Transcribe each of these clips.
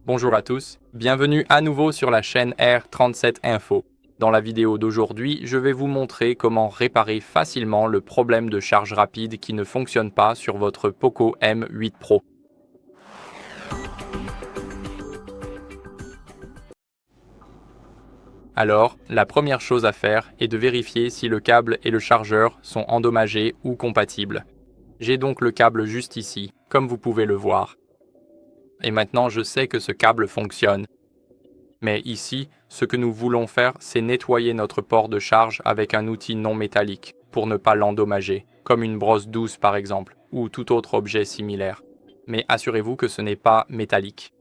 Bonjour à tous, bienvenue à nouveau sur la chaîne R37 Info. Dans la vidéo d'aujourd'hui, je vais vous montrer comment réparer facilement le problème de charge rapide qui ne fonctionne pas sur votre Poco M8 Pro. Alors, la première chose à faire est de vérifier si le câble et le chargeur sont endommagés ou compatibles. J'ai donc le câble juste ici, comme vous pouvez le voir. Et maintenant, je sais que ce câble fonctionne. Mais ici, ce que nous voulons faire, c'est nettoyer notre port de charge avec un outil non métallique, pour ne pas l'endommager, comme une brosse douce par exemple, ou tout autre objet similaire. Mais assurez-vous que ce n'est pas métallique.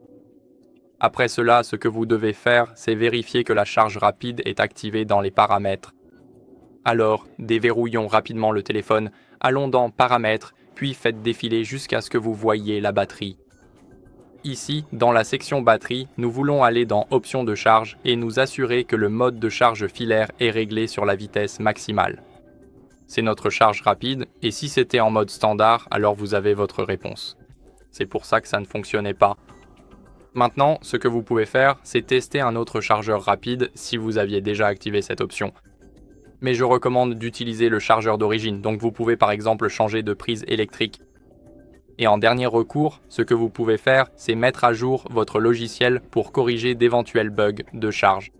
Après cela, ce que vous devez faire, c'est vérifier que la charge rapide est activée dans les paramètres. Alors, déverrouillons rapidement le téléphone, allons dans Paramètres, puis faites défiler jusqu'à ce que vous voyiez la batterie. Ici, dans la section batterie, nous voulons aller dans Options de charge et nous assurer que le mode de charge filaire est réglé sur la vitesse maximale. C'est notre charge rapide, et si c'était en mode standard, alors vous avez votre réponse. C'est pour ça que ça ne fonctionnait pas. Maintenant, ce que vous pouvez faire, c'est tester un autre chargeur rapide si vous aviez déjà activé cette option. Mais je recommande d'utiliser le chargeur d'origine, donc vous pouvez par exemple changer de prise électrique. Et en dernier recours, ce que vous pouvez faire, c'est mettre à jour votre logiciel pour corriger d'éventuels bugs de charge.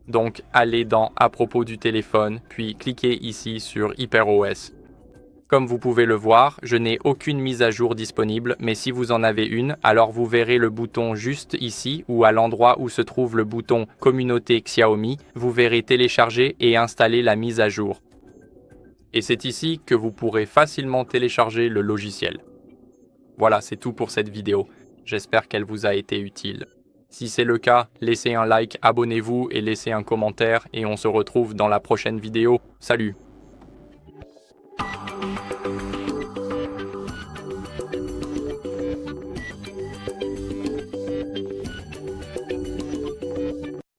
Donc, allez dans À propos du téléphone, puis cliquez ici sur HyperOS. Comme vous pouvez le voir, je n'ai aucune mise à jour disponible, mais si vous en avez une, alors vous verrez le bouton juste ici, ou à l'endroit où se trouve le bouton Communauté Xiaomi, vous verrez télécharger et installer la mise à jour. Et c'est ici que vous pourrez facilement télécharger le logiciel. Voilà, c'est tout pour cette vidéo. J'espère qu'elle vous a été utile. Si c'est le cas, laissez un like, abonnez-vous et laissez un commentaire et on se retrouve dans la prochaine vidéo. Salut!